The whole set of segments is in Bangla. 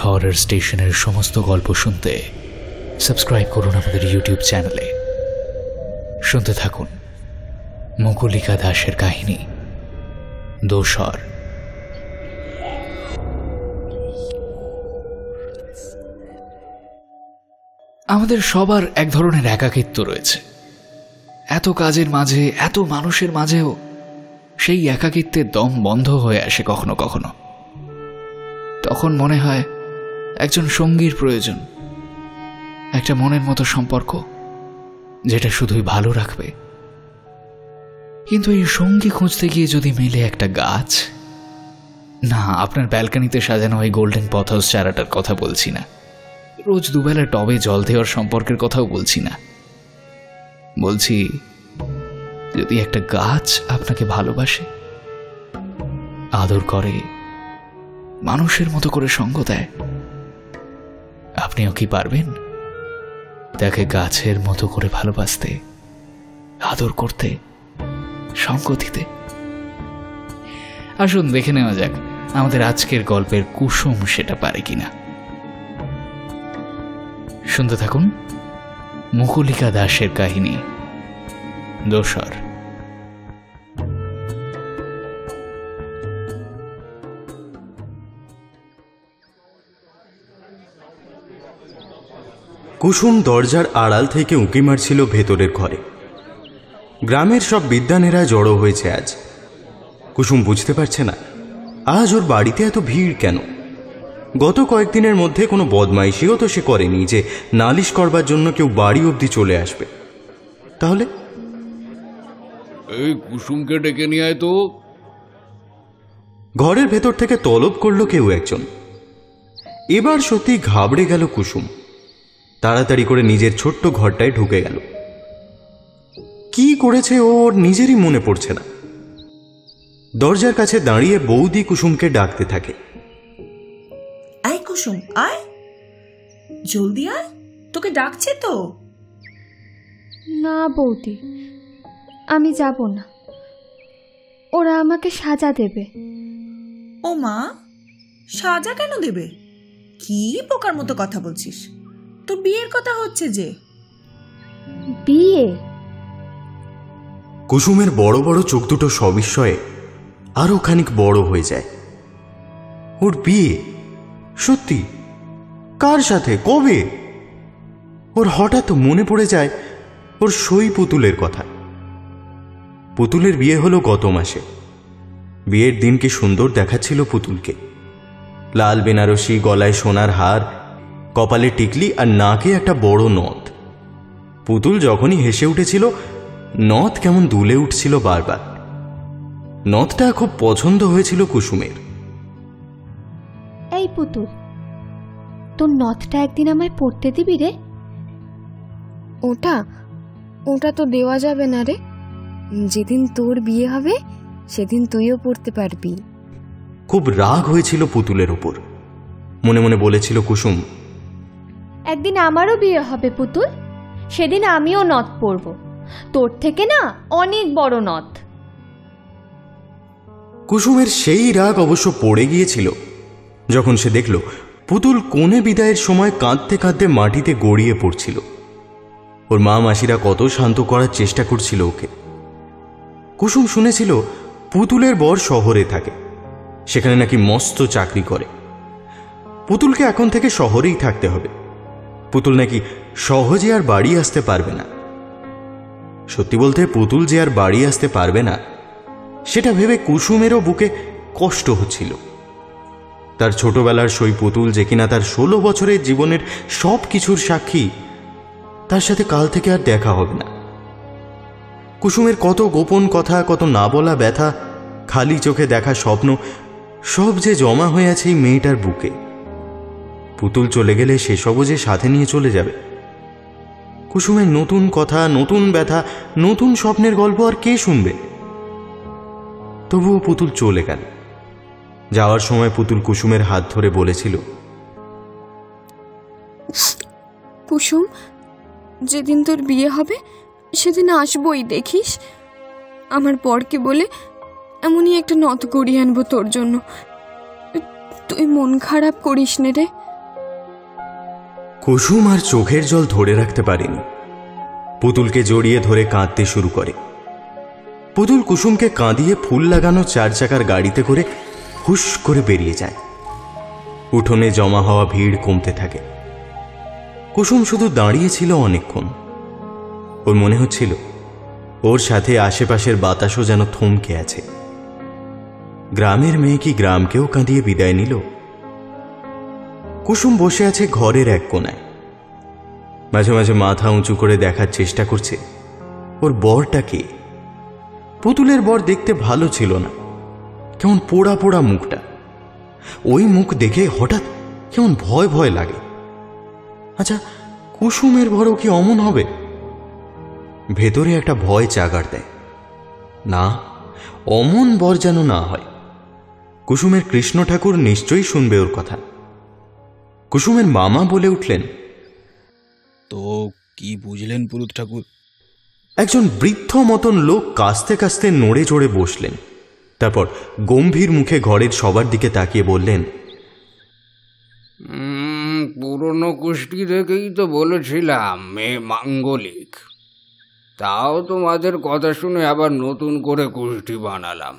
হরর স্টেশনের সমস্ত গল্প শুনতে সাবস্ক্রাইব করুন আমাদের ইউটিউব চ্যানেলে। শুনতে থাকুন মুকুলিকা দাসের কাহিনী দোসর। আমাদের সবার এক ধরনের একাকিত্ব রয়েছে। এত কাজের মাঝে, এত মানুষের মাঝেও সেই একাকিত্বের দম বন্ধ হয়ে আসে কখনো কখনো। তখন মনে হয় একজন সঙ্গীর প্রয়োজন, একটা মনের মতো সম্পর্ক যেটা শুধুই ভালো রাখবে। কিন্তু এই সঙ্গী খুঁজতে গিয়ে যদি মেলে একটা গাছ, না, আপনার ব্যালকনিতে সাজানো এই গোল্ডেন পথহাউস চারাটার কথা বলছি না, রোজ দুবেলা টবে জল দেওয়ার সম্পর্কের কথাও বলছি না, বলছি যদি একটা গাছ আপনাকে ভালোবাসে, আদর করে, মানুষের মতো করে সঙ্গ দেয়, আপনিও কি পারবেন তাকে গাছের মতো করে ভালোবাসতে, আদর করতে, সঙ্গ দিতে? আসুন দেখে নেওয়া যাক আমাদের আজকের গল্পের কুসুম সেটা পারে কিনা। শুনতে থাকুন মুকুলিকা দাসের কাহিনী দোসর। কুসুম দরজার আড়াল থেকে উঁকি মারছিল ভেতরের ঘরে। গ্রামের সব বিদ্বানেরা জড়ো হয়েছে আজ। কুসুম বুঝতে পারছে না আজ ওর বাড়িতে এত ভিড় কেন। গত কয়েকদিনের মধ্যে কোনো বদমাইশিও তো সে করেনি যে নালিশ করবার জন্য কেউ বাড়ি অবধি চলে আসবে। তাহলে এই কুসুমকে ডেকে নিয়ে আয় তো। ঘরের ভেতর থেকে তলব করলো কেউ একজন। এবার সত্যি ঘাবড়ে গেল কুসুম। তাড়াতাড়ি করে নিজের ছোট্ট ঘরটায় ঢুকে গেল। কি করেছে ওর নিজেরই মনে পড়ছে না। দরজার কাছে দাঁড়িয়ে বৌদি কুসুমকে ডাকতে থাকে, আয় কুসুম আয়, জলদি আয়, তোকে ডাকছে তো। না বৌদি, আমি যাব না, ওরা আমাকে সাজা দেবে। ও মা, সাজা কেন দেবে? কি পোকার মতো কথা বলছিস? তোর বিয়ের কথা হচ্ছে যে। বিয়ে? কুসুমের বড় বড় চোখ দুটো সবিস্ময়ে আরো খানিক বড় হয়ে যায়। ওর বিয়ে? সত্যি? কার সাথে, কবে? ওর হঠাৎ মনে পড়ে যায় ওর সই পুতুলের কথা। পুতুলের বিয়ে হলো গত মাসে। বিয়ের দিন কি সুন্দর দেখাচ্ছিল পুতুলকে। লাল বেনারসি, গলায় সোনার হার, কপালে টিকলি আর নাকে একটা বড় নথ। পুতুল যখনই হেসে উঠেছিল নথ কেমন দুলে উঠছিল বারবার। নথটা খুব পছন্দ হয়েছিল কুসুমের। এই পুতুল, তোর নথটা একদিন আমায় পরতে দিবি রে? ওটা ওটা তো দেওয়া যাবে না রে। যেদিন তোর বিয়ে হবে সেদিন তুইও পরতে পারবি। খুব রাগ হয়েছিল পুতুলের উপর। মনে মনে বলেছিল কুসুম, একদিন আমারও বিয়ে হবে পুতুল, সেদিন আমিও নথ পরব, তোর থেকে না অনেক বড় নথ। কুসুমের সেই রাগ অবশ্য পড়ে গিয়েছিল যখন সে দেখল পুতুল কোণে বিদায়ের সময় কাঁদতে কাঁদতে মাটিতে গড়িয়ে পড়ছিল। ওর মা মাসিরা কত শান্ত করার চেষ্টা করছিল ওকে। কুসুম শুনেছিল পুতুলের বর শহরে থাকে, সেখানে নাকি মস্ত চাকরি করে। পুতুলকে এখন থেকে শহরেই থাকতে হবে। পুতুল নাকি সহজে আর বাড়ি আসতে পারবে না। সত্যি বলতে পুতুল যে আর বাড়ি আসতে পারবে না সেটা ভেবে কুসুমেরও বুকে কষ্ট হচ্ছিল। তার ছোটবেলার সই পুতুল যে কিনা তার 16 বছরের জীবনের সব কিছুর সাক্ষী, তার সাথে কাল থেকে আর দেখা হবে না। কুসুমের কত গোপন কথা, কত না বলা ব্যথা, খালি চোখে দেখা স্বপ্ন, সব যে জমা হয়ে আছে এই মেয়েটার বুকে। পুতুল চলে গেলে সেসবও যে সাথে নিয়ে চলে যাবে। কুসুমের নতুন কথা, নতুন ব্যথা, নতুন স্বপ্নের গল্প আর কে শুনবে? তবুও পুতুল চলে গেল। যাওয়ার সময় পুতুল কুসুমের হাত ধরে বলেছিল, কুসুম, যেদিন তোর বিয়ে হবে সেদিন আসবই, দেখিস। আমার বরকে বলে এমনই একটা নথ গড়িয়ে আনবো তোর জন্য। তুই মন খারাপ করিস নে রে। কুসুম আর চোখের জল ধরে রাখতে পারেনি, পুতুলকে জড়িয়ে ধরে কাঁদতে শুরু করে। পুতুল কুসুমকে কাঁদিয়ে ফুল লাগানো 4 চাকার গাড়িতে করে হুশ করে বেরিয়ে যায়। উঠোনে জমা হওয়া ভিড় কমতে থাকে। কুসুম শুধু দাঁড়িয়েছিল অনেকক্ষণ। ওর মনে হচ্ছিল ওর সাথে আশেপাশের বাতাসও যেন থমকে আছে। গ্রামের মেয়ে কি গ্রামকেও কাঁদিয়ে বিদায় নিল? কুসুম বসে আছে ঘরের এক কোণায়। মাঝে মাঝে মাথা উঁচু করে দেখার চেষ্টা করছে ওর বরটা কে। পুতুলের বর দেখতে ভালো ছিল না, কেমন পোড়া পোড়া মুখটা। ওই মুখ দেখে হঠাৎ কেমন ভয় ভয় লাগে। আচ্ছা, কুসুমের বরও কি অমন হবে? ভেতরে একটা ভয় জাগাড় দেয়, না, অমন বর যেন না হয়। কুসুমের কৃষ্ণ ঠাকুর নিশ্চয়ই শুনবে ওর কথা। কুসুমের মামা বলে উঠলেন, তো কি বুঝলেন পুরুত ঠাকুর? একজন বৃদ্ধ মতন লোক কাস্তে কাস্তে নড়ে চড়ে বসলেন। তারপর গম্ভীর মুখে ঘরের সবার দিকে তাকিয়ে বললেন, পুরনো কুষ্টি দেখেই তো বলেছিলাম মেয়ে মাঙ্গলিক। তাও তোমাদের কথা শুনে আবার নতুন করে কুষ্টি বানালাম।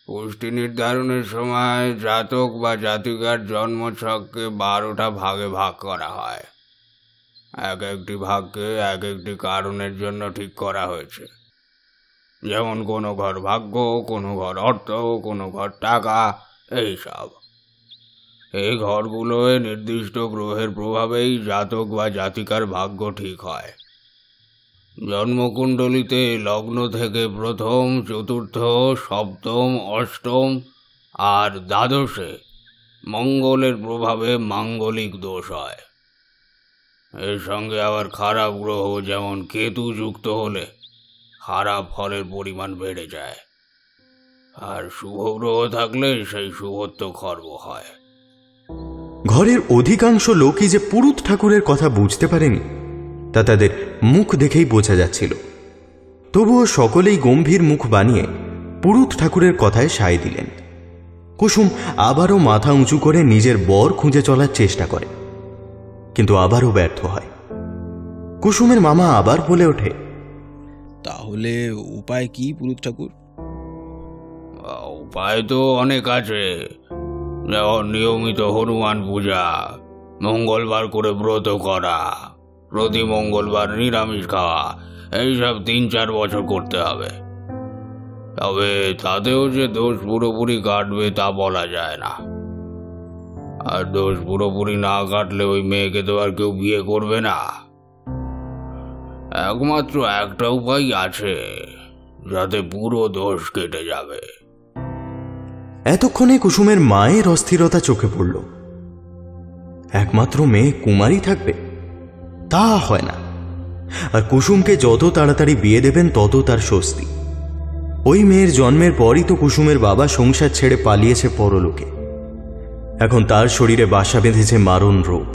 কুষ্টি নির্ধারণের সময় জাতক বা জাতিকার জন্মছককে 12টা ভাগে ভাগ করা হয়। এক একটি ভাগকে এক একটি কারণের জন্য ঠিক করা হয়েছে। যেমন কোনো ঘর ভাগ্য, কোনো ঘর অর্থ, কোনো ঘর টাকা, এইসব। এই ঘরগুলোয় নির্দিষ্ট গ্রহের প্রভাবেই জাতক বা জাতিকার ভাগ্য ঠিক হয়। জন্মকুণ্ডলিতে লগ্ন থেকে প্রথম, চতুর্থ, সপ্তম, অষ্টম আর দ্বাদশে মঙ্গলের প্রভাবে মাঙ্গলিক দোষ হয়। এর সঙ্গে আবার খারাপ গ্রহ যেমন কেতু যুক্ত হলে খারাপ ফলের পরিমাণ বেড়ে যায়, আর শুভ গ্রহ থাকলে সেই শুভত্ব খর্ব হয়। ঘরের অধিকাংশ লোকই যে পুরুত ঠাকুরের কথা বুঝতে পারেনি তা তাদের মুখ দেখেই বোঝা যাচ্ছিল। তবুও সকলেই গম্ভীর মুখ বানিয়ে পুরুত ঠাকুরের কথায় সায় দিলেন। কুসুম আবারও মাথা উঁচু করে নিজের বর খুঁজে চলার চেষ্টা করে, কিন্তু আবারও ব্যর্থ হয়। কুসুমের মামা আবার বলে ওঠে, তাহলে উপায় কি পুরুত ঠাকুর? উপায় তো অনেক আছে, যেমন নিয়মিত হনুমান পূজা, মঙ্গলবার করে ব্রত করা, প্রতি মঙ্গলবার নিরামিষ খাওয়া, এইসব 3-4 বছর করতে হবে। তবে তাতেও যে দোষ পুরোপুরি কাটবে তা বলা যায় না। আর দোষ পুরোপুরি না কাটলে ওই মেয়েকে তো আর কেউ বিয়ে করবে না। একমাত্র একটা উপায় আছে যাতে পুরো দোষ কেটে যাবে। এতক্ষণে কুসুমের মায়ের অস্থিরতা চোখে পড়ল। একমাত্র মেয়ে কুমারী থাকবে? তা হয় না। আর কুসুমকে যত তাড়াতাড়ি বিয়ে দেবেন তত তার স্বস্তি। ওই মেয়ের জন্মের পরই তো কুসুমের বাবা সংসার ছেড়ে পালিয়েছে পরলোকে। এখন তার শরীরে বাসা বেঁধেছে মারণ রোগ।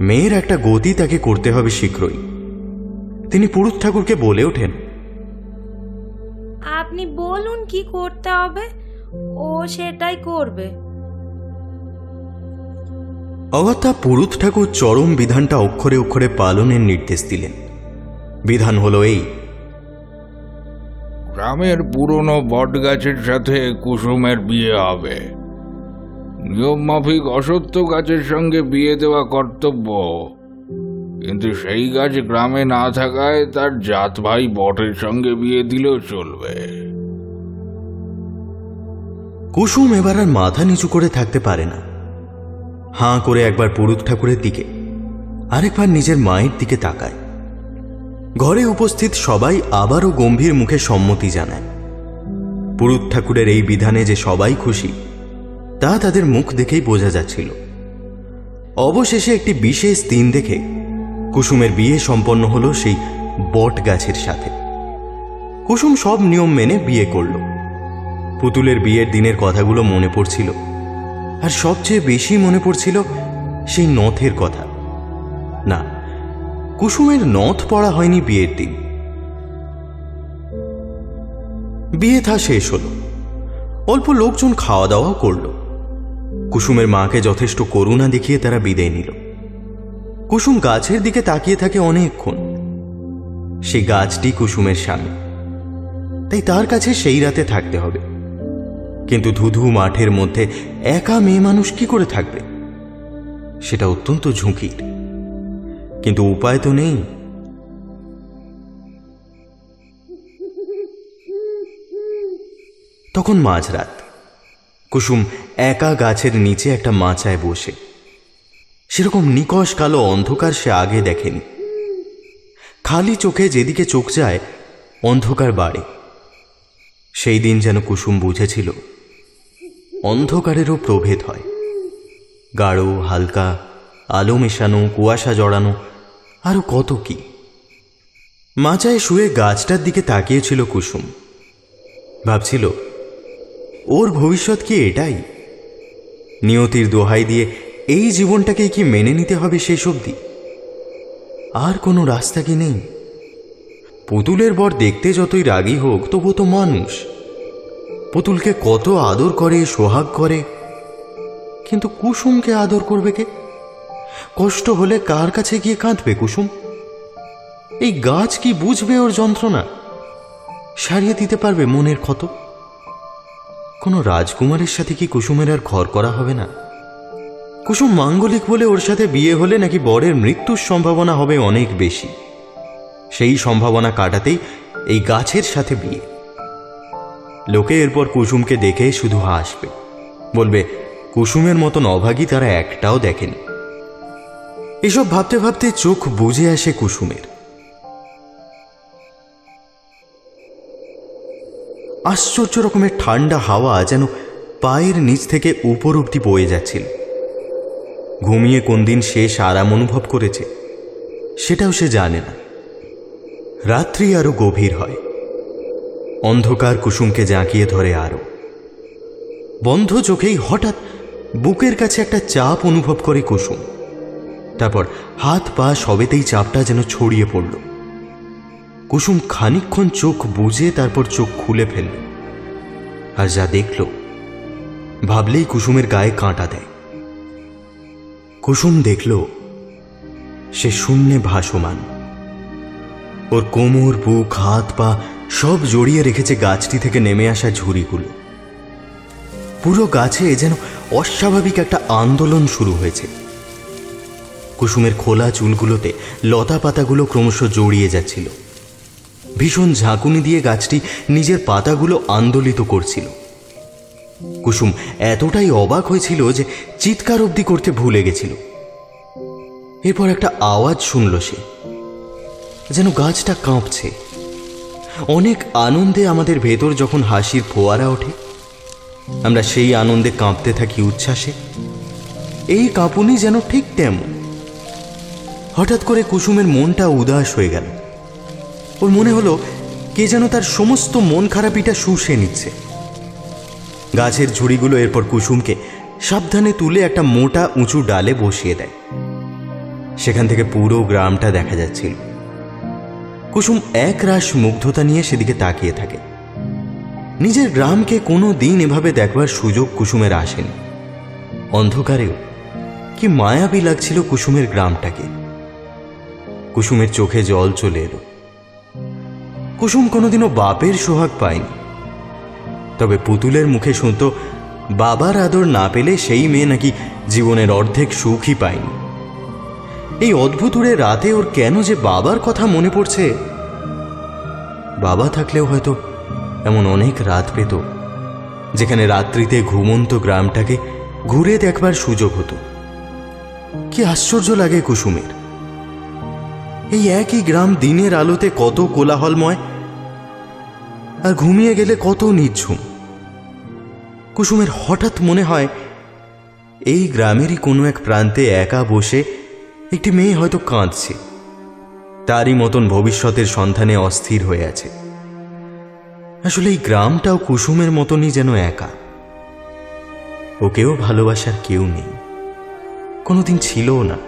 মেয়ের একটা গতি তাকে করতে হবে শীঘ্রই। তিনি পুরুত ঠাকুরকে বলে ওঠেন, আপনি বলুন কি করতে হবে, ও সেটাই করবে। অগত্যা পুরুত ঠাকুর চরম বিধানটা অক্ষরে অক্ষরে পালনের নির্দেশ দিলেন। বিধান হলো এই, গ্রামের পুরনো বট গাছের সাথে কুসুমের বিয়ে হবে। নিয়ম মাফিক অসত্য গাছের সঙ্গে বিয়ে দেওয়া কর্তব্য, কিন্তু সেই গাছ গ্রামে না থাকায় তার জাত ভাই বটের সঙ্গে বিয়ে দিলেও চলবে। কুসুম এবার আর মাথা নিচু করে থাকতে পারে না। হাঁ করে একবার পুরুত ঠাকুরের দিকে, আরেকবার নিজের মায়ের দিকে তাকায়। ঘরে উপস্থিত সবাই আবারও গম্ভীর মুখে সম্মতি জানায়। পুরুত ঠাকুরের এই বিধানে যে সবাই খুশি তা তাদের মুখ দেখেই বোঝা যাচ্ছিল। অবশেষে একটি বিশেষ দিন দেখে কুসুমের বিয়ে সম্পন্ন হলো সেই বট গাছের সাথে। কুসুম সব নিয়ম মেনে বিয়ে করল। পুতুলের বিয়ের দিনের কথাগুলো মনে পড়ছিল, আর সবচেয়ে বেশি মনে পড়ছিল সেই নথের কথা। না, কুসুমের নথ পড়া হয়নি বিয়ের দিন। বিয়ে থা শেষ হলো, অল্প লোকজন খাওয়া দাওয়াও করল। কুসুমের মাকে যথেষ্ট করুণা দেখিয়ে তারা বিদায় নিল। কুসুম গাছের দিকে তাকিয়ে থাকে অনেকক্ষণ। সেই গাছটি কুসুমের স্বামী, তাই তার কাছে সেই রাতে থাকতে হবে। কিন্তু ধুধু মাঠের মধ্যে একা মেয়ে মানুষ কি করে থাকবে? সেটা অত্যন্ত ঝুঁকির, কিন্তু উপায় তো নেই। তখন মাঝরাত। কুসুম একা গাছের নিচে একটা মাচায় বসে। সেরকম নিকষ কালো অন্ধকার সে আগে দেখেনি। খালি চোখে যেদিকে চোখ যায় অন্ধকার বাড়ে। সেই দিন যেন কুসুম বুঝেছিল অন্ধকারেরও প্রভেদ হয়, গাঢ়, হালকা, আলো মেশানো, কুয়াশা জড়ানো, আরো কত কি। মাচায় শুয়ে গাছটার দিকে তাকিয়েছিল কুসুম। ভাবছিল ওর ভবিষ্যৎ কি এটাই? নিয়তির দোহাই দিয়ে এই জীবনটাকে কি মেনে নিতে হবে শেষ অবধি? আর কোনো রাস্তা কি নেই? পুতুলের বর দেখতে যতই রাগী হোক তবু তো মানুষ। পুতুলকে কত আদর করে, সোহাগ করে, কিন্তু কুসুমকে আদর করবে কে? কষ্ট হলে কার কাছে গিয়ে কাঁদবে কুসুম? এই গাছ কি বুঝবে ওর যন্ত্রণা? সারিয়ে দিতে পারবে মনের ক্ষত? কোনো রাজকুমারের সাথে কি কুসুমের আর ঘর করা হবে না? কুসুম মাঙ্গলিক বলে ওর সাথে বিয়ে হলে নাকি বরের মৃত্যুর সম্ভাবনা হবে অনেক বেশি। সেই সম্ভাবনা কাটাতেই এই গাছের সাথে বিয়ে। লোকে এরপর কুসুমকে দেখে শুধু হাসবে, বলবে কুসুমের মতন অভাগী তারা একটাও দেখেনি। এসব ভাবতে ভাবতে চোখ বুজে আসে কুসুমের। আশ্চর্য রকমের ঠান্ডা হাওয়া যেন পায়ের নিচ থেকে উপর অব্দি বয়ে যাচ্ছিল। ঘুমিয়ে কোন দিন শেষ আরাম অনুভব করেছে সেটাও সে জানে না। রাত্রি আরো গভীর হয়। অন্ধকার কুসুমকে জাঁকিয়ে ধরে আরো। বন্ধ চোখেই হঠাৎ বুকের কাছে একটা চাপ অনুভব করে কুসুম। তারপর হাত পা সবেতেই চাপটা যেন ছড়িয়ে পড়ল। কুসুম খানিকক্ষণ চোখ বুজে তারপর চোখ খুলে ফেলল। আর যা দেখল ভাবলেই কুসুমের গায়ে কাঁটা দেয়। কুসুম দেখল সে শূন্যে ভাসমান। ওর কোমর, বুক, হাত পা সব জড়িয়ে রেখেছে গাছটি থেকে নেমে আসা ঝুড়িগুলো। পুরো গাছে যেন অস্বাভাবিক একটা আন্দোলন শুরু হয়েছে। কুসুমের খোলা চুলগুলোতে লতা পাতাগুলো ক্রমশ জড়িয়ে যাচ্ছিল। ভীষণ ঝাঁকুনি দিয়ে গাছটি নিজের পাতাগুলো আন্দোলিত করছিল। কুসুম এতটাই অবাক হয়েছিল যে চিৎকার অবধি করতে ভুলে গেছিল। এরপর একটা আওয়াজ শুনল সে, যেন গাছটা কাঁপছে। অনেক আনন্দে আমাদের ভেতর যখন হাসির ফোয়ারা ওঠে, আমরা সেই আনন্দে কাঁপতে থাকি উচ্ছ্বাসে। এই কাঁপুনি যেন ঠিক তেমন। হঠাৎ করে কুসুমের মনটা উদাস হয়ে গেল। ওর মনে হলো কে যেন তার সমস্ত মন খারাপিটা শুষে নিচ্ছে। গাছের ঝুড়িগুলো এরপর কুসুমকে সাবধানে তুলে একটা মোটা উঁচু ডালে বসিয়ে দেয়। সেখান থেকে পুরো গ্রামটা দেখা যাচ্ছিল। কুসুম এক রাশ মুগ্ধতা নিয়ে সেদিকে তাকিয়ে থাকে। নিজের গ্রামকে কোনো দিন এভাবে দেখবার সুযোগ কুসুমের আসেনি। অন্ধকারেও কি মায়াবী লাগছিল কুসুমের গ্রামটাকে। কুসুমের চোখে জল চলে এলো। কুসুম কোনোদিনও বাপের সোহাগ পায়নি, তবে পুতুলের মুখে শুনত বাবার আদর না পেলে সেই মেয়ে নাকি জীবনের অর্ধেক সুখই পায়নি। এই অদ্ভুতুরে রাতে ওর কেন যে বাবার কথা মনে পড়ছে। বাবা থাকলেও হয়তো এমন অনেক রাত পেত যেখানে রাত্রিতে ঘুমন্ত গ্রামটাকে ঘুরে দেখবার সুযোগ হতো। কি আশ্চর্য লাগে কুসুমের। এই একই গ্রাম দিনের আলোতে কত কোলাহলময়, আর ঘুমিয়ে গেলে কত নিঝুম। কুসুমের হঠাৎ মনে হয় এই গ্রামেরই কোনো এক প্রান্তে একা বসে একটি মেয়ে হয়তো কাঁদছে, তারই মতন ভবিষ্যতের সন্ধানে অস্থির হয়ে আছে। আসলে এই গ্রামটাও কুসুমের মতনই যেন একা। ওকেও ভালোবাসার কেউ নেই, কোনোদিন ছিলও না।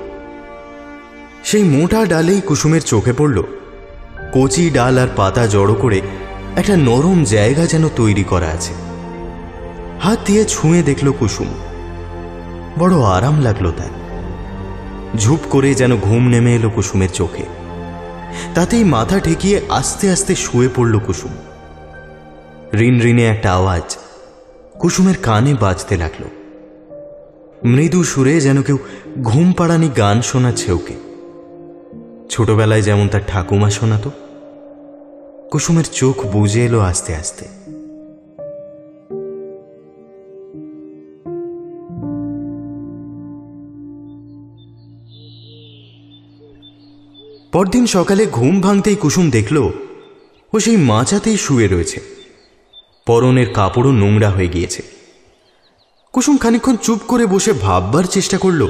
সেই মোটা ডালেই কুসুমের চোখে পড়ল কচি ডাল আর পাতা জড়ো করে একটা নরম জায়গা যেন তৈরি করা আছে। হাত দিয়ে ছুঁয়ে দেখল কুসুম। বড় আরাম লাগলো তার। ঝুপ করে যেন ঘুম নেমে এলো কুসুমের চোখে। তাতেই মাথা ঠেকিয়ে আস্তে আস্তে শুয়ে পড়ল কুসুম। রিন রিনে একটা আওয়াজ কুসুমের কানে বাজতে লাগলো। মৃদু সুরে যেন কেউ ঘুম পাড়ানি গান শোনাচ্ছে ওকে। ছোটবেলায় যেমন তার ঠাকুমা শোনাতো। কুসুমের চোখ বুজে এলো আস্তে আস্তে। পরদিন সকালে ঘুম ভাঙতেই কুসুম দেখল ও সেই মাচাতেই শুয়ে রয়েছে। পরনের কাপড়ও নোংরা হয়ে গিয়েছে। কুসুম খানিকক্ষণ চুপ করে বসে ভাববার চেষ্টা করল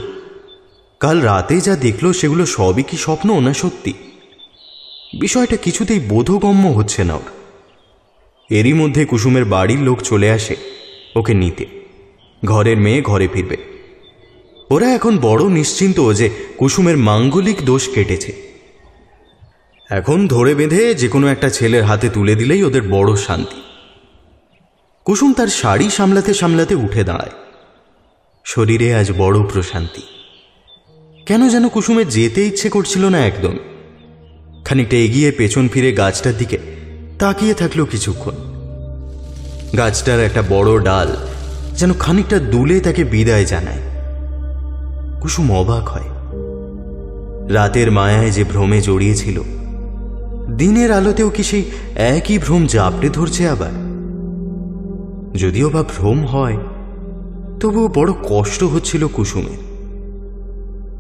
কাল রাতে যা দেখল সেগুলো সবই কি স্বপ্ন না সত্যি। বিষয়টা কিছুতেই বোধগম্য হচ্ছে না ওর। এরই মধ্যে কুসুমের বাড়ির লোক চলে আসে ওকে নিতে। ঘরের মেয়ে ঘরে ফিরবে। ওরা এখন বড় নিশ্চিন্ত যে কুসুমের মাঙ্গলিক দোষ কেটেছে। এখন ধরে বেঁধে যে কোনো একটা ছেলের হাতে তুলে দিলেই ওদের বড় শান্তি। কুসুম তার শাড়ি সামলাতে সামলাতে উঠে দাঁড়ায়। শরীরে আজ বড় প্রশান্তি। কেন যেন কুসুমের যেতে ইচ্ছে করছিল না একদম। খানিকটা এগিয়ে পেছন ফিরে গাছটার দিকে তাকিয়ে থাকলো কিছুক্ষণ। গাছটার একটা বড় ডাল যেন খানিকটা দুলে তাকে বিদায় জানায়। কুসুম অবাক হয়। রাতের মায়ায় যে ভ্রমে জড়িয়েছিল, দিনের আলোতেও কি সেই একই ভ্রম জাপটে ধরছে আবার? যদিও বা ভ্রম হয়, তবুও বড় কষ্ট হচ্ছিল কুসুমের।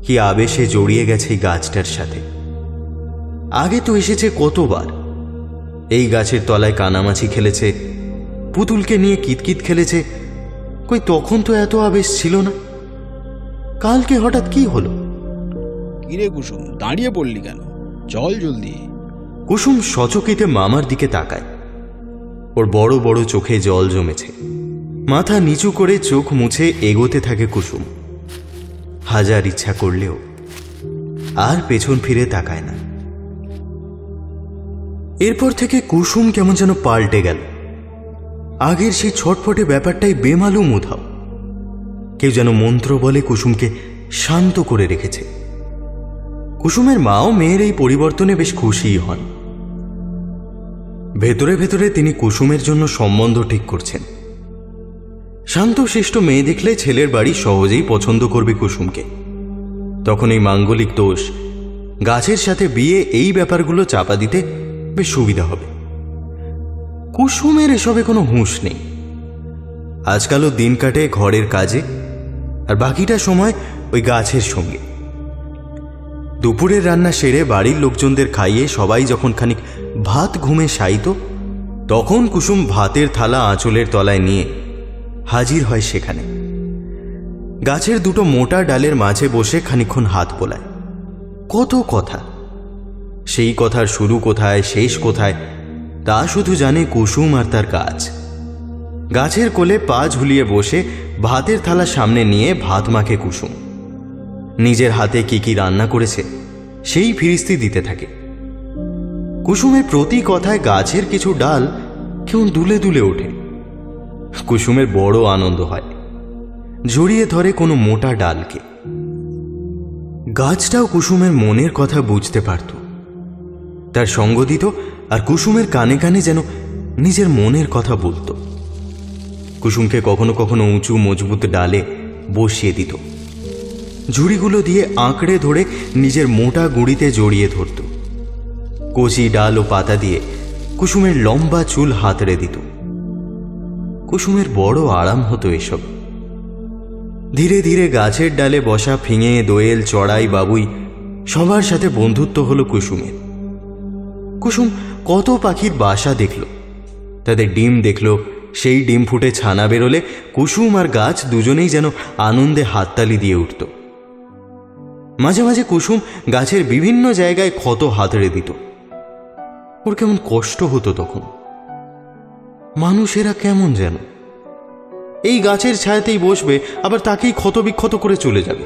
কি আবেশে জড়িয়ে গেছে এই গাছটার সাথে। আগে তো এসেছে কতবার। এই গাছের তলায় কানামাছি খেলেছে, পুতুলকে নিয়ে কিতকিত খেলেছে। কই তখন তো এত আবেশ ছিল না। কালকে হঠাৎ কি হলো? কিরে কুসুম, দাঁড়িয়ে পড়লি কেন? চল জলদি। কুসুম সচকিতে মামার দিকে তাকায়। ওর বড় বড় চোখে জল জমেছে। মাথা নিচু করে চোখ মুছে এগোতে থাকে কুসুম। হাজার ইচ্ছা করলেও আর পেছন ফিরে তাকায় না। এরপর থেকে কুসুম কেমন যেন পাল্টে গেল। আগের সেই ছটফটে ব্যাপারটাই বেমালুম উধাও। কেউ যেন মন্ত্র বলে কুসুমকে শান্ত করে রেখেছে। কুসুমের মাও মেয়ের এই পরিবর্তনে বেশ খুশিই হন। ভেতরে ভেতরে তিনি কুসুমের জন্য সম্বন্ধ ঠিক করছেন। শান্তশিষ্ট মেয়ে দেখলে ছেলের বাড়ি সহজেই পছন্দ করবে কুসুমকে। তখন এই মাঙ্গলিক দোষ, গাছের সাথে বিয়ে, এই ব্যাপারগুলো চাপা দিতে বেশ সুবিধা হবে। কুসুমের এসবে কোনো হুঁশ নেই। আজকালও দিন কাটে ঘরের কাজে, আর বাকিটা সময় ওই গাছের সঙ্গে। দুপুরের রান্না সেরে বাড়ির লোকজনদের খাইয়ে সবাই যখন খানিক ভাত ঘুমে শায়িত, তখন কুসুম ভাতের থালা আঁচলের তলায় নিয়ে হাজির হয় সেখানে। গাছের দুটো মোটা ডালের মাঝে বসে খানিকক্ষণ হাত বোলায়। কত কথা, সেই কথার শুরু কোথায় শেষ কোথায় তা শুধু জানে কুসুম আর তার গাছ। গাছের কোলে পা ঝুলিয়ে বসে ভাতের থালা সামনে নিয়ে ভাত মাখে কুসুম। নিজের হাতে কি কি রান্না করেছে সেই ফিরিস্তি দিতে থাকে। কুসুমের প্রতি কথায় গাছের কিছু ডাল কেমন দুলে দুলে ওঠে। কুসুমের বড় আনন্দ হয়। জড়িয়ে ধরে কোনো মোটা ডালকে। গাছটাও কুসুমের মনের কথা বুঝতে পারত, তার সঙ্গ দিত, আর কুসুমের কানে কানে যেন নিজের মনের কথা বলত। কুসুমকে কখনো কখনো উঁচু মজবুত ডালে বসিয়ে দিত। ঝুড়িগুলো দিয়ে আঁকড়ে ধরে নিজের মোটা গুঁড়িতে জড়িয়ে ধরত। কচি ডাল ও পাতা দিয়ে কুসুমের লম্বা চুল হাতড়ে দিত। কুসুমের বড় আরাম হতো এসব। ধীরে ধীরে গাছের ডালে বসা ফিঙে, দোয়েল, চড়াই, বাবুই সবার সাথে বন্ধুত্ব হলো কুসুমের। কুসুম কত পাখির বাসা দেখল, তাদের ডিম দেখল। সেই ডিম ফুটে ছানা বেরোলে কুসুম আর গাছ দুজনেই যেন আনন্দে হাততালি দিয়ে উঠত। মাঝে মাঝে কুসুম গাছের বিভিন্ন জায়গায় ক্ষত হাতড়ে দিত। ওর কেমন কষ্ট হতো তখন। মানুষেরা কেমন যেন এই গাছের ছায়াতেই বসবে, আবার তাকেই ক্ষত বিক্ষত করে চলে যাবে।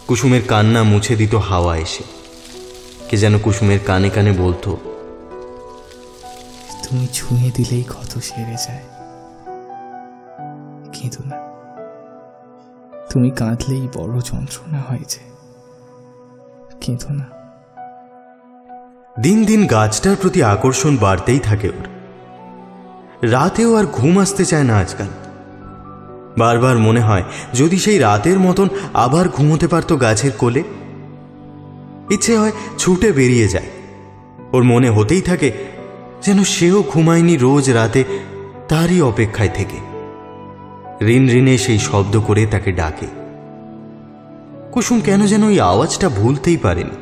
কুসুমের কান্না মুছে দিত হাওয়া এসে। কে যেন কুসুমের কানে কানে বলতো, তুমি ছুঁয়ে দিলেই ক্ষত সেরে যায়, কিন্তু না, তুমি কাঁদলেই বড় যন্ত্রণা হয় যে, কেঁদো না। দিন দিন গাছটার প্রতি আকর্ষণ বাড়তেই থাকে ওর। রাতেও আর ঘুম আসতে চায় না আজকাল। বারবার মনে হয় যদি সেই রাতের মতন আবার ঘুমোতে পারতো গাছের কোলে। ইচ্ছে হয় ছুটে বেরিয়ে যায়। ওর মনে হতেই থাকে যেন সেও ঘুমায়নি রোজ রাতে তারই অপেক্ষায় থেকে। রিন রিনে সেই শব্দ করে তাকে ডাকে। কুসুম কেন যেন ওই আওয়াজটা ভুলতেই পারেনি।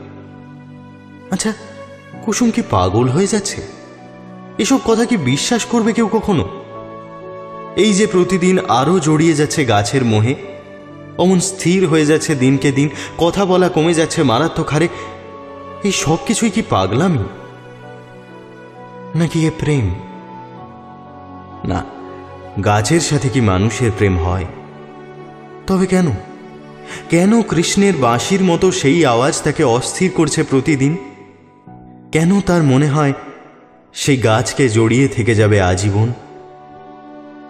আচ্ছা, কুসুম কি পাগল হয়ে যাচ্ছে? এসব কথা কি বিশ্বাস করবে কেউ কখনো? এই যে প্রতিদিন আরো জড়িয়ে যাচ্ছে গাছের মোহে, অমন স্থির হয়ে যাচ্ছে দিনকে দিন, কথা বলা কমে যাচ্ছে মারাত্মক হারে, এই সব কিছুই কি পাগলামি নাকি এ প্রেম? না, গাছের সাথে কি মানুষের প্রেম হয়? তবে কেন? কেন কৃষ্ণের বাঁশির মতো সেই আওয়াজ তাকে অস্থির করছে প্রতিদিন? কেন তার মনে হয় সেই গাছকে জড়িয়ে থেকে যাবে আজীবন?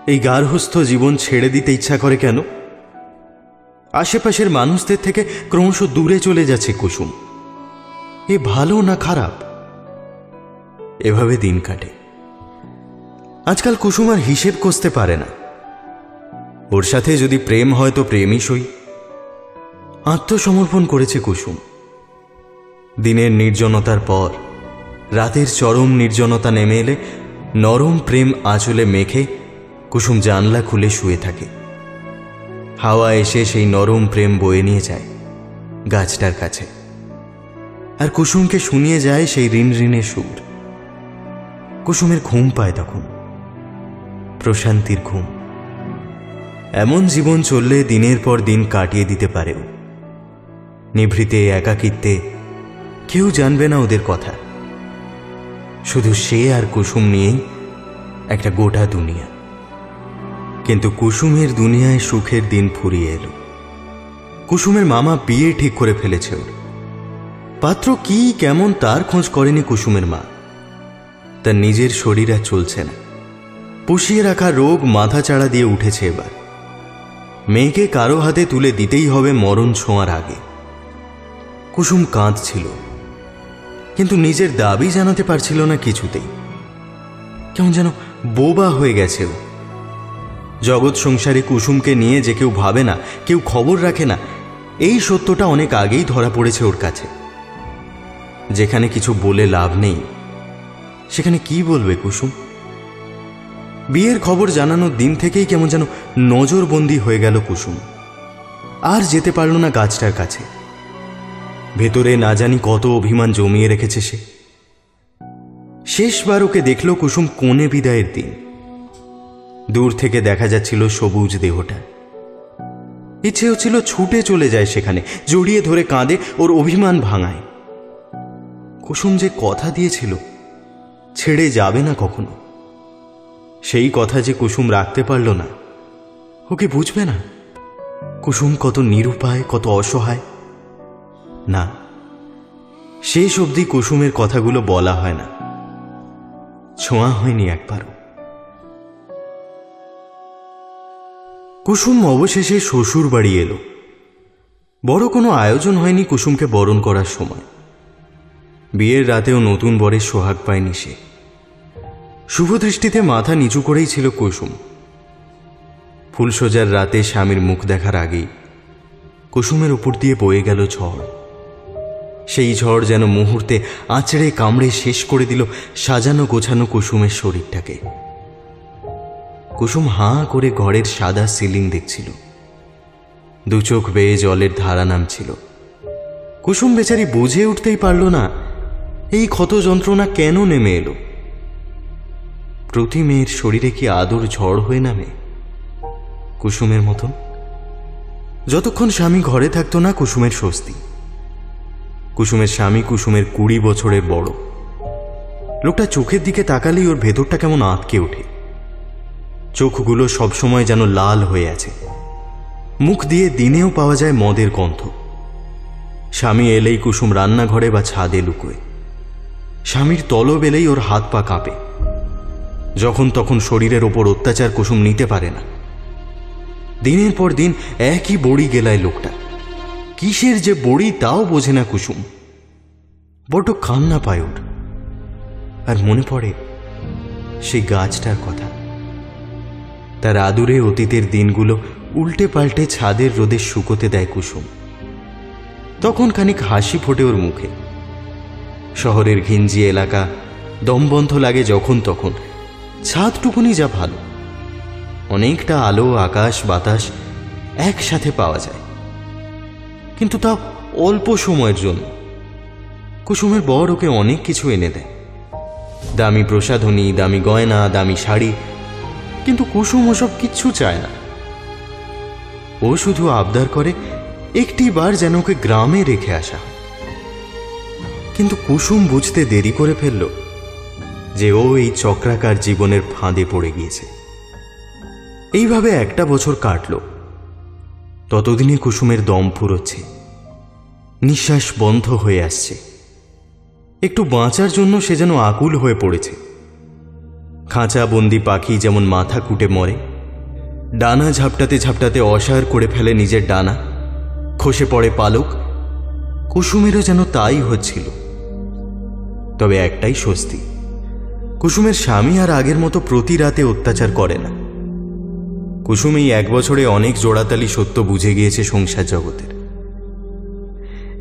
এই গার্হস্থ জীবন ছেড়ে দিতে ইচ্ছা করে কেন? আশেপাশের মানুষদের থেকে ক্রমশ দূরে চলে যাচ্ছে কুসুম। এ ভালো না খারাপ? এভাবে দিন কাটে। আজকাল কুসুম আর হিসেব কষতে পারে না। ওর সাথে যদি প্রেম হয় তো প্রেমই সই। আত্মসমর্পণ করেছে কুসুম। দিনের নির্জনতার পর রাতের চরম নির্জনতা নেমে এলে নরম প্রেম আঁচলে মেখে কুসুম জানলা খুলে শুয়ে থাকে। হাওয়া এসে সেই নরম প্রেম বয়ে নিয়ে যায় গাছটার কাছে, আর কুসুমকে শুনিয়ে যায় সেই রিন রিনে সুর। কুসুমের ঘুম পায় তখন, প্রশান্তির ঘুম। এমন জীবন চললে দিনের পর দিন কাটিয়ে দিতে পারেও। নিভৃতে একাকিত্বে কেউ জানবে না ওদের কথা। শুধু সে আর কুসুম নিয়েই একটা গোটা দুনিয়া। কিন্তু কুসুমের দুনিয়ায় সুখের দিন ফুরিয়ে এলো। কুসুমের মামা বিয়ে ঠিক করে ফেলেছে ওর। পাত্র কি কেমন তার খোঁজ করেনি কুসুমের মা। তার নিজের শরীর আর চলছে না। পুষিয়ে রাখা রোগ মাথা চাড়া দিয়ে উঠেছে এবার। মেয়েকে কারো হাতে তুলে দিতেই হবে মরণ ছোঁয়ার আগে। কুসুম কাঁদছিল, কিন্তু নিজের দাবি জানাতে পারছিল না কিছুতেই। কেমন যেন বোবা হয়ে গেছে ও। জগৎ সংসারে কুসুমকে নিয়ে যে কেউ ভাবে না, কেউ খবর রাখে না, এই সত্যটা অনেক আগেই ধরা পড়েছে ওর কাছে। যেখানে কিছু বলে লাভ নেই সেখানে কি বলবে কুসুম? বিয়ের খবর জানানোর দিন থেকেই কেমন যেন নজরবন্দি হয়ে গেল কুসুম। আর যেতে পারল না গাছটার কাছে। ভেতরে না জানি কত অভিমান জমিয়ে রেখেছে সে। শেষবার ওকে দেখল কুসুম কোণে বিদায়ের দিন। দূর থেকে দেখা যাচ্ছিল সবুজ দেহটা। ইচ্ছে হচ্ছিল ছুটে চলে যায় সেখানে, জড়িয়ে ধরে কাঁদে, ওর অভিমান ভাঙায়। কুসুম যে কথা দিয়েছিল ছেড়ে যাবে না কখনো, সেই কথা যে কুসুম রাখতে পারল না। ও কি বুঝবে না কুসুম কত নিরুপায়, কত অসহায়? না, শেষ অবধি কুসুমের কথাগুলো বলা হয় না, ছোঁয়া হয়নি একবারও। কুসুম অবশেষে শ্বশুর বাড়ি এলো। বড় কোনো আয়োজন হয়নি কুসুমকে বরণ করার সময়। বিয়ের রাতেও নতুন বরের সোহাগ পায়নি সে। শুভদৃষ্টিতে মাথা নিচু করেই ছিল কুসুম। ফুলসজ্জার রাতে স্বামীর মুখ দেখার আগেই কুসুমের উপর দিয়ে বয়ে গেল ঝড়। সেই ঝড় যেন মুহূর্তে আঁচড়ে কামড়ে শেষ করে দিল সাজানো গোছানো কুসুমের শরীরটাকে। কুসুম হাঁ করে ঘরের সাদা সিলিং দেখছিল। দু চোখ বেয়ে জলের ধারা নামছিল। কুসুম বেচারি বুঝে উঠতেই পারল না এই ক্ষত যন্ত্রণা কেন নেমে এলো। প্রতি মেয়ের শরীরে কি আদর ঝড় হয়ে নামে কুসুমের মতন? যতক্ষণ স্বামী ঘরে থাকতো না কুসুমের স্বস্তি। কুসুমের স্বামী কুসুমের 20 বছরের বড়। লোকটা চোখের দিকে তাকালেই ওর ভেতরটা কেমন আঁতকে ওঠে। চোখগুলো সবসময় যেন লাল হয়ে আছে। মুখ দিয়ে দিনেও পাওয়া যায় মদের গন্ধ। স্বামী এলেই কুসুম রান্নাঘরে বা ছাদে লুকোয়। স্বামীর তলব এলেই ওর হাত পা কাঁপে। যখন তখন শরীরের ওপর অত্যাচার কুসুম নিতে পারে না। দিনের পর দিন একই বড়ি গেলায় লোকটা। কিসের যে বড়ি তাও বোঝে না কুসুম। বড্ড কান্না পায় ওর। আর মনে পড়ে সেই গাছটার কথা। তার আদুরে অতীতের দিনগুলো উল্টে পাল্টে ছাদের রোদে শুকোতে দেয় কুসুম। তখন খানিক হাসি ফোটে ওর মুখে। শহরের ঘিঞ্জি এলাকা, দমবন্ধ লাগে যখন তখন। ছাদটুকুনি যা ভালো, অনেকটা আলো আকাশ বাতাস একসাথে পাওয়া যায়, কিন্তু তা অল্প সময়ের জন্য। কুসুমের বর ওকে অনেক কিছু এনে দেয়, দামি প্রসাধনী, দামি গয়না, দামি শাড়ি, কিন্তু কুসুম ওসব কিচ্ছু চায় না। ও শুধু আবদার করে একটি বার যেন ওকে গ্রামে রেখে আসা। কিন্তু কুসুম বুঝতে দেরি করে ফেলল যে ও এই চক্রাকার জীবনের ফাঁদে পড়ে গিয়েছে। এইভাবে একটা বছর কাটল। ততদিনে কুসুমের দম ফুরোচ্ছে, নিঃশ্বাস বন্ধ হয়ে আসছে। একটু বাঁচার জন্য সে যেন আকুল হয়ে পড়েছে। খাঁচা বন্দি পাখি যেমন মাথা কুটে মরে, ডানা ঝাপটাতে ঝাপটাতে অসাড় করে ফেলে নিজের ডানা, খসে পড়ে পালক, কুসুমেরও যেন তাই হচ্ছিল। তবে একটাই স্বস্তি, কুসুমের স্বামী আর আগের মতো প্রতি রাতে অত্যাচার করে না। কুসুম এই এক বছরে অনেক জোড়াতালি সত্য বুঝে গিয়েছে সংসার জগতের।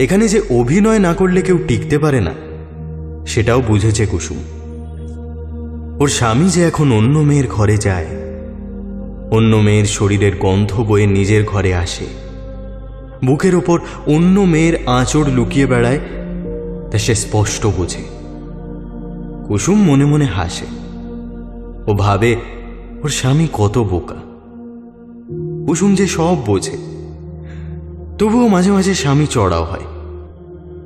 এখানে যে অভিনয় না করলে কেউ টিকতে পারে না, সেটাও বুঝেছে কুসুম। ওর স্বামী যে এখন অন্য মেয়ের ঘরে যায়, অন্য মেয়ের শরীরের গন্ধ বয়ে নিজের ঘরে আসে, বুকের ওপর অন্য মেয়ের আঁচড় লুকিয়ে বেড়ায়, তা সে স্পষ্ট বোঝে। কুসুম মনে মনে হাসে। ও ভাবে ওর স্বামী কত বোকা। কুসুম যে সব বোঝে, তবুও মাঝে মাঝে স্বামী চড়াও হয়।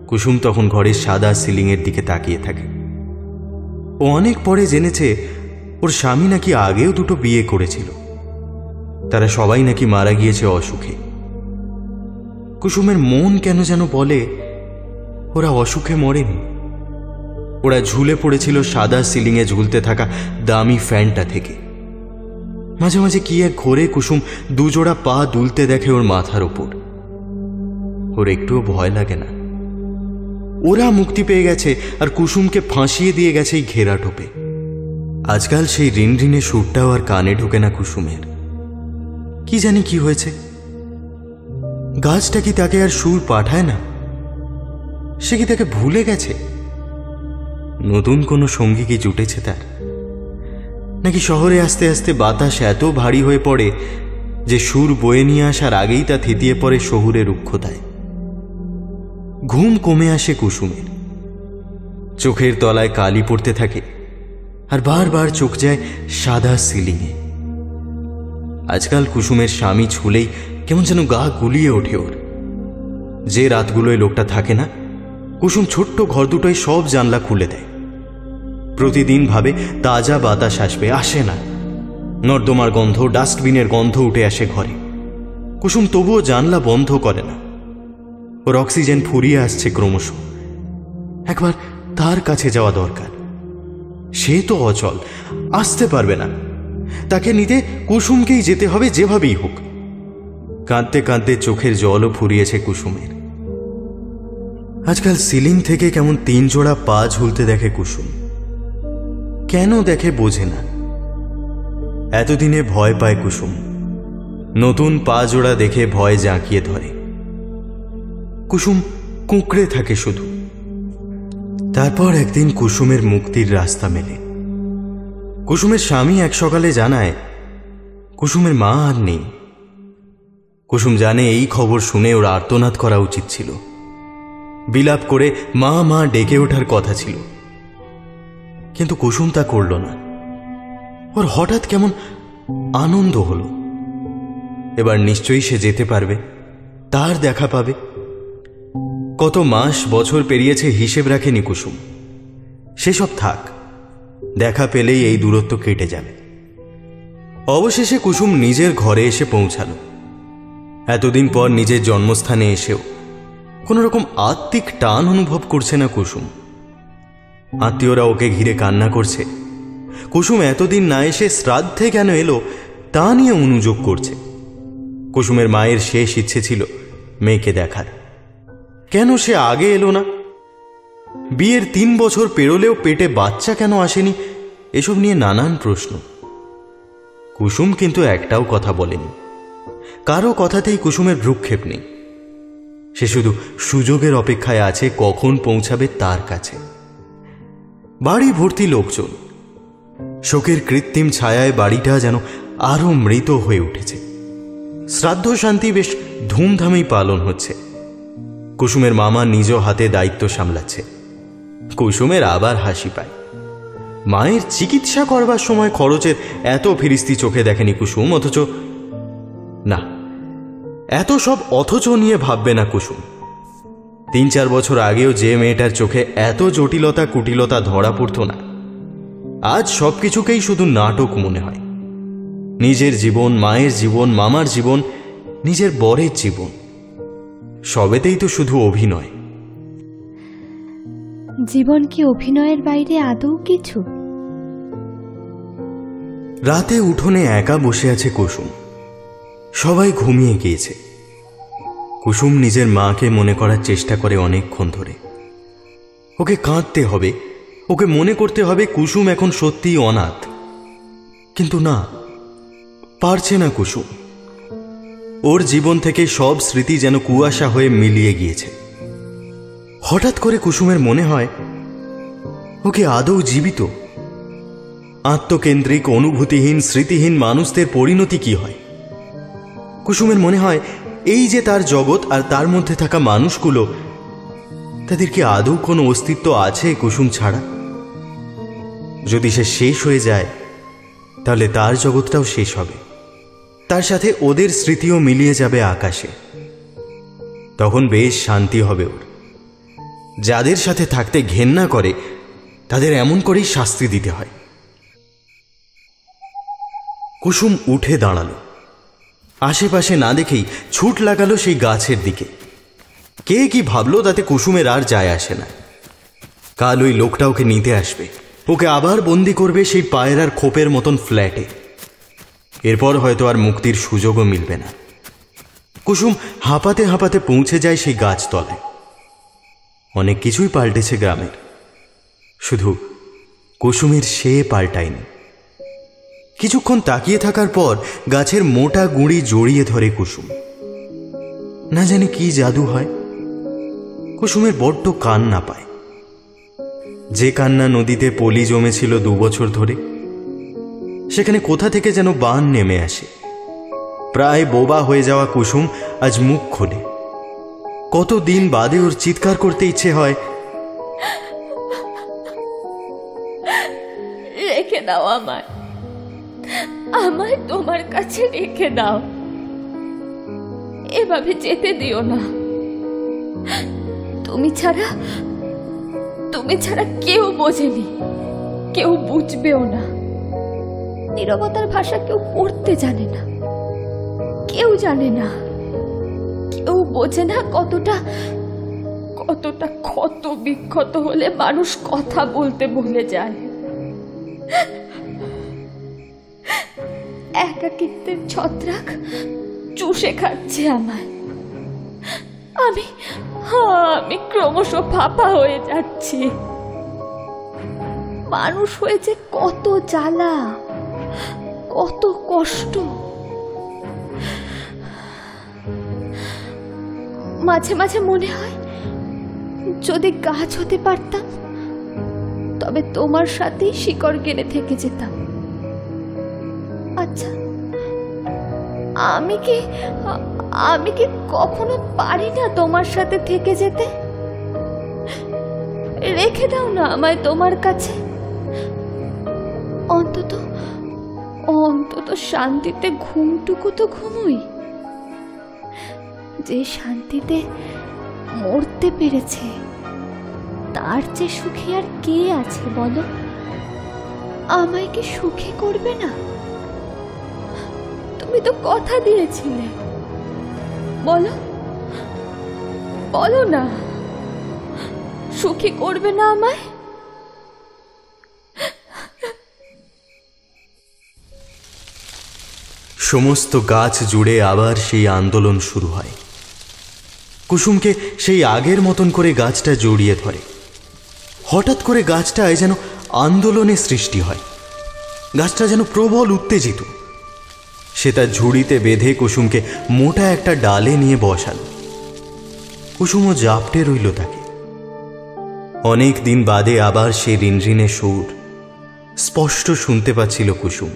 কুসুম তখন ঘরের সাদা সিলিংয়ের দিকে তাকিয়ে থাকে। ও অনেক পরে জেনেছে ওর স্বামী নাকি আগেও দুটো বিয়ে করেছিল। তারা সবাই নাকি মারা গিয়েছে অসুখে। কুসুমের মন কেন যেন বলে ওরা অসুখে মরেনি। ওরা ঝুলে পড়েছিল সাদা সিলিংয়ে ঝুলতে থাকা দামি ফ্যানটা থেকে। মাঝে মাঝে কি এক ঘোরে কুসুম দুজোড়া পা দুলতে দেখে ওর মাথার ওপর। ওর একটুও ভয় লাগে না। ওরা মুক্তি পেয়ে গেছে আর কুসুমকে ফাঁসিয়ে দিয়ে গেছে এই ঘেরা টোপে। আজকাল সেই রিনরিনে সুরটাও আর কানে ঢোকে না কুসুমের। কি জানি কি হয়েছে। গাছটা কি তাকে আর সুর পাঠায় না? সে কি তাকে ভুলে গেছে? নতুন কোনো সঙ্গী কি জুটেছে তার? নাকি শহরে আস্তে আস্তে বাতাস এত ভারী হয়ে পড়ে যে সুর বয়ে নিয়ে আসার আগেই তা থিতিয়ে পড়ে শহুরে রুক্ষতায়। ঘুম কমে আসে কুসুমের, চোখের তলায় কালি পড়তে থাকে, আর বারবার চোখ যায় সাদা সিলিংয়ে। আজকাল কুসুমের স্বামী ছুলেই কেমন যেন গা গুলিয়ে ওঠে ওর। যে রাতগুলোয় লোকটা থাকে না, কুসুম ছোট্ট ঘর দুটোয় সব জানলা খুলে দেয়। প্রতিদিন ভাবে তাজা বাতাস আসবে, আসে না। নর্দমার গন্ধ, ডাস্টবিনের গন্ধ উঠে আসে ঘরে। কুসুম তবুও জানলা বন্ধ করে না। ওর অক্সিজেন ফুরিয়ে আসছে ক্রমশ। একবার তার কাছে যাওয়া দরকার। সে তো অচল, আসতে পারবে না। তাকে নিতে কুসুমকেই যেতে হবে, যেভাবেই হোক। কাঁদতে কাঁদতে চোখের জলও ফুরিয়েছে কুসুমের। আজকাল সিলিং থেকে কেমন 3 জোড়া পা ঝুলতে দেখে কুসুম। কেন দেখে বোঝে না। এতদিনে ভয় পায় কুসুম। নতুন পা জোড়া দেখে ভয় জাঁকিয়ে ধরে। কুসুম কুঁকড়ে থাকে শুধু। তারপর একদিন কুসুমের মুক্তির রাস্তা মেলে। কুসুমের স্বামী এক সকালে জানায় কুসুমের মা আর নেই। কুসুম জানে এই খবর শুনে ওর আর্তনাদ করা উচিত ছিল। বিলাপ করে মা মা ডেকে ওঠার কথা ছিল, কিন্তু কুসুম তা করল না। ওর হঠাৎ কেমন আনন্দ হলো। এবার নিশ্চয়ই সে যেতে পারবে, তার দেখা পাবে। কত মাস বছর পেরিয়েছে হিসেব রাখেনি কুসুম। সেসব থাক, দেখা পেলেই এই দূরত্ব কেটে যাবে। অবশেষে কুসুম নিজের ঘরে এসে পৌঁছালো। এতদিন পর নিজের জন্মস্থানে এসেও কোনো রকম আত্মিক টান অনুভব করছে না কুসুম। আত্মীয়রা ওকে ঘিরে কান্না করছে। কুসুম এতদিন না এসে শ্রাদ্ধে কেন এলো তা নিয়ে অনুযোগ করছে। কুসুমের মায়ের শেষ ইচ্ছে ছিল মেয়েকে দেখার। কেন সে আগে এলো না? বিয়ের 3 বছর পেরোলেও পেটে বাচ্চা কেন আসেনি? এসব নিয়ে নানান প্রশ্ন। কুসুম কিন্তু একটাও কথা বলেনি। কারো কথাতেই কুসুমের ভ্রুক্ষেপ নেই। সে শুধু সুযোগের অপেক্ষায় আছে কখন পৌঁছাবে তার কাছে। বাড়ি ভর্তি লোকজন। শোকের কৃত্রিম ছায়ায় বাড়িটা যেন আরো মৃত হয়ে উঠেছে। শ্রাদ্ধ শান্তি বেশ ধুমধামেই পালন হচ্ছে। কুসুমের মামা নিজ হাতে দায়িত্ব সামলাচ্ছে। কুসুমের আবার হাসি পায়। মায়ের চিকিৎসা করবার সময় খরচের এত ফিরিস্তি চোখে দেখেনি কুসুম। অথচ না, এত সব অথচ নিয়ে ভাববে না কুসুম। 3-4 বছর আগেও যে মেয়েটার চোখে এত জটিলতা কুটিলতা ধরা পড়ত না, আজ সবকিছুকেই শুধু নাটক মনে হয়। নিজের জীবন, মায়ের জীবন, মামার জীবন, নিজের বরের জীবন, সবেতেই তো শুধু অভিনয়। জীবন কি অভিনয়ের বাইরে আদৌ কিছু? রাতে উঠোনে একা বসে আছে কুসুম। সবাই ঘুমিয়ে গিয়েছে। কুসুম নিজের মাকে মনে করার চেষ্টা করে অনেকক্ষণ ধরে। ওকে কাঁদতে হবে, ওকে মনে করতে হবে কুসুম এখন সত্যিই অনাথ। কিন্তু না, পারছে না কুসুম। ওর জীবন থেকে সব স্মৃতি যেন কুয়াশা হয়ে মিলিয়ে গিয়েছে। হঠাৎ করে কুসুমের মনে হয় ওকে আদৌ জীবিত। আত্মকেন্দ্রিক, অনুভূতিহীন, স্মৃতিহীন মানুষদের পরিণতি কি হয়? কুসুমের মনে হয় এই যে তার জগৎ আর তার মধ্যে থাকা মানুষগুলো, তাদের কি আদৌ কোনো অস্তিত্ব আছে কুসুম ছাড়া? যদি সে শেষ হয়ে যায় তাহলে তার জগৎটাও শেষ হবে। তার সাথে ওদের স্মৃতিও মিলিয়ে যাবে আকাশে। তখন বেশ শান্তি হবে ওর। যাদের সাথে থাকতে ঘেন্না করে তাদের এমন করেই শাস্তি দিতে হয়। কুসুম উঠে দাঁড়ালো। আশেপাশে না দেখেই ছুট লাগালো সেই গাছের দিকে। কে কি ভাবলো তাতে কুসুমের আর যায় আসে না। কাল ওই লোকটা ওকে নিতে আসবে, ওকে আবার বন্দি করবে সেই পায়রার খোপের মতন ফ্ল্যাটে। এরপর হয়তো আর মুক্তির সুযোগও মিলবে না। কুসুম হাঁপাতে হাঁপাতে পৌঁছে যায় সেই গাছতলায়। অনেক কিছুই পাল্টেছে গ্রামের, শুধু কুসুমের সে পাল্টায়নি। কিছুক্ষণ তাকিয়ে থাকার পর গাছের মোটা গুঁড়ি জড়িয়ে ধরে কুসুম। না জানি কি জাদু হয়, কুসুমের বড্ড কান্না পায়। যে কান্না নদীতে পলি জমেছিল 2 বছর ধরে, সেখানে কোথা থেকে যেন বান নেমে আসে। প্রায় বোবা হয়ে যাওয়া কুসুম আজ মুখ খোলে। কতদিন বাদে ওর চিৎকার করতে ইচ্ছে হয়, রেখে দাও আমায়, আমায় তোমার কাছে রেখে দাও, এভাবে যেতে দিও না। তুমি ছাড়া কেউ বোঝেনি, কেউ বুঝবেও না। নীরবতার ভাষা কেউ পড়তে জানে না, কেউ জানে না, কেউ বোঝে না কতটা ক্ষত বিক্ষত হলে মানুষ কথা বলতে ভুলে যায়। একাকিত্বের ছত্রাক চুষে খাচ্ছে আমায়। আমি ক্রমশ ফাঁপা হয়ে যাচ্ছি। মানুষ হয়েছে কত জ্বালা, কত কষ্ট। মাঝে মাঝে মনে হয় যদি গাছ হতে পারতাম তবে তোমার সাথেই শিকড় গেড়ে থেকে যেতাম। আচ্ছা, আমি কি কখনো পারি না তোমার সাথে থেকে যেতে? রেখে দাও না আমায় তোমার কাছে। অন্তত শান্তিতে ঘুমটুকু তো ঘুমোই। যে শান্তিতে মরতে পেরেছে তার চেয়ে সুখী আর কে আছে বলো? আমায় কি সুখী করবে না? তুমি তো কথা দিয়েছিলে, বলো না, সুখী করবে না আমায়? সমস্ত গাছ জুড়ে আবার সেই আন্দোলন শুরু হয়। কুসুমকে সেই আগের মতন করে গাছটা জড়িয়ে ধরে। হঠাৎ করে গাছটায় যেন আন্দোলনের সৃষ্টি হয়, গাছটা যেন প্রবল উত্তেজিত। সে তার ঝুড়িতে বেঁধে কুসুমকে মোটা একটা ডালে নিয়ে বসাল। কুসুমও জাপটে রইল তাকে। অনেক দিন বাদে আবার সে রিনরিনে সুর স্পষ্ট শুনতে পাচ্ছিল কুসুম।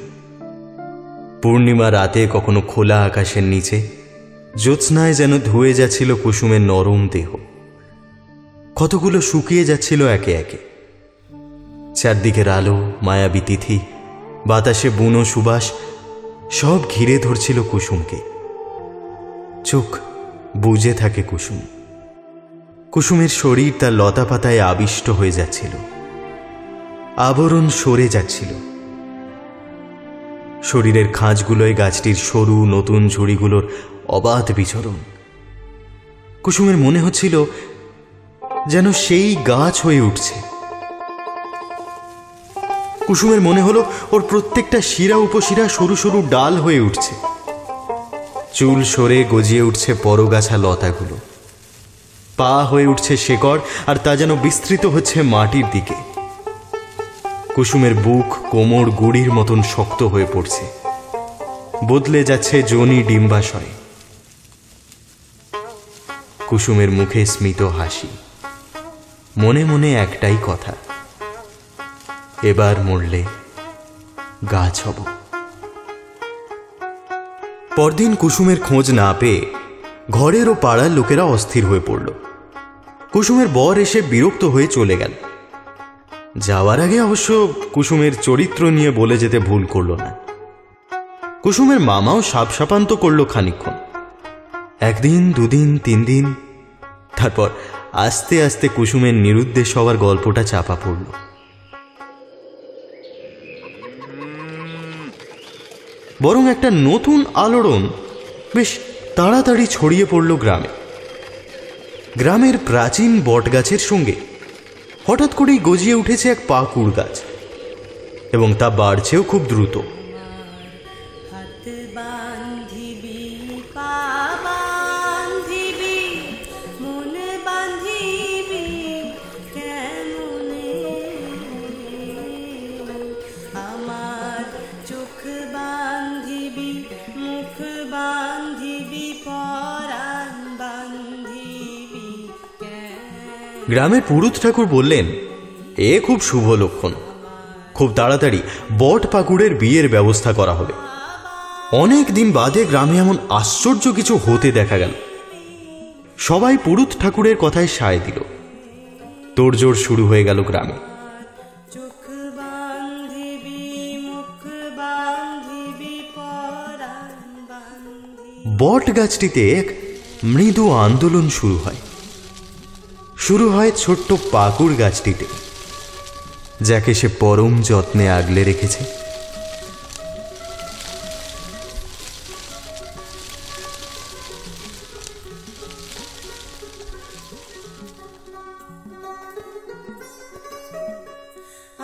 পূর্ণিমা রাতে কখনো খোলা আকাশের নিচে জ্যোৎস্নায় যেন ধুয়ে যাচ্ছিল কুসুমের নরম দেহ। কতগুলো শুকিয়ে যাচ্ছিল একে একে। চারদিকের আলো, মায়াবী তিথি, বাতাসে বুনো সুবাস সব ঘিরে ধরছিল কুসুমকে। চোখ বুজে থাকে কুসুম। কুসুমের শরীর তার লতা পাতায় আবিষ্ট হয়ে যাচ্ছিল, আবরণ সরে যাচ্ছিল। শরীরের খাঁজগুলোয় গাছটির সরু নতুন ঝুড়িগুলোর অবাধ বিচরণ। কুসুমের মনে হচ্ছিল যেন সেই গাছ হয়ে উঠছে। কুসুমের মনে হলো ওর প্রত্যেকটা শিরা উপশিরা সরু সরু ডাল হয়ে উঠছে। চুল সরে গজিয়ে উঠছে পরগাছা লতাগুলো। পা হয়ে উঠছে শেকড়, আর তা যেন বিস্তৃত হচ্ছে মাটির দিকে। কুসুমের বুক কোমর গুড়ির মতন শক্ত হয়ে পড়ছে। বদলে যাচ্ছে যোনি ডিম্বাশয়। কুসুমের মুখে স্মিত হাসি। মনে মনে একটাই কথা, এবার মরলে গাছ হব। পরদিন কুসুমের খোঁজ না পেয়ে ঘরের ও পাড়ার লোকেরা অস্থির হয়ে পড়ল। কুসুমের বর এসে বিরক্ত হয়ে চলে গেল। যাওয়ার আগে অবশ্য কুসুমের চরিত্র নিয়ে বলে যেতে ভুল করল না। কুসুমের মামাও সাপসাপান্ত করল খানিকক্ষণ। একদিন, দুদিন, 3 দিন, তারপর আস্তে আস্তে কুসুমের নিরুদ্দেশ হওয়ার গল্পটা চাপা পড়ল। বরং একটা নতুন আলোড়ন বেশ তাড়াতাড়ি ছড়িয়ে পড়ল গ্রামে। গ্রামের প্রাচীন বটগাছের সঙ্গে হঠাৎ করেই গজিয়ে উঠেছে এক পাকুড় গাছ, এবং তা বাড়ছেও খুব দ্রুত। গ্রামের পুরুত ঠাকুর বললেন, এ খুব শুভ লক্ষণ। খুব তাড়াতাড়ি বট পাকুড়ের বিয়ের ব্যবস্থা করা হবে। অনেক দিন বাদে গ্রামে এমন আশ্চর্য কিছু হতে দেখা গেল। সবাই পুরুত ঠাকুরের কথায় সায় দিল। তোড়জোড় শুরু হয়ে গেল গ্রামে। বট গাছটিতে এক মৃদু আন্দোলন শুরু হয়। শুরু হয় ছোট্ট পাকুড় গাছটিতে, যাকে সে পরম যত্নে আগলে রেখেছে।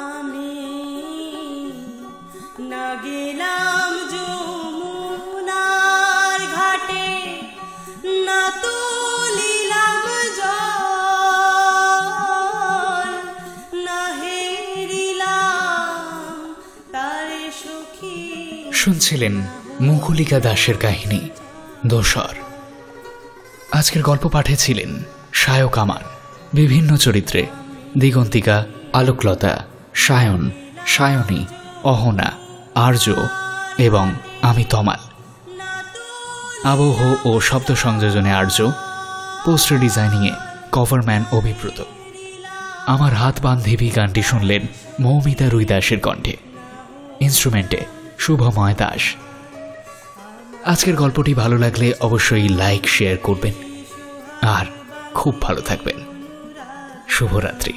আমি না গেলাম যমুনার ঘাটে, না তুলিলাম জল, না হেরিলাম তারে সখী। শুনছিলেন মুকুলিকা দাসের কাহিনী দোসর। আজকের গল্প পাঠে ছিলেন সায়ক আমান। বিভিন্ন চরিত্রে দিগন্তিকা, আলোকলতা, সায়ন, সায়নী, অহনা, আর্য এবং আমি তমাল। আবহ ও শব্দ সংযোজনে আর্য, পোস্টার ডিজাইনিংয়ে কভারম্যান অভিব্রত। আমার হাত বান্ধবী গানটি শুনলেন মৌমিতা রুই দাসের কণ্ঠে। ইনস্ট্রুমেন্টে শুভময় দাস। আজকের গল্পটি ভালো লাগলে অবশ্যই লাইক, শেয়ার করবেন আর খুব ভালো থাকবেন। শুভরাত্রি।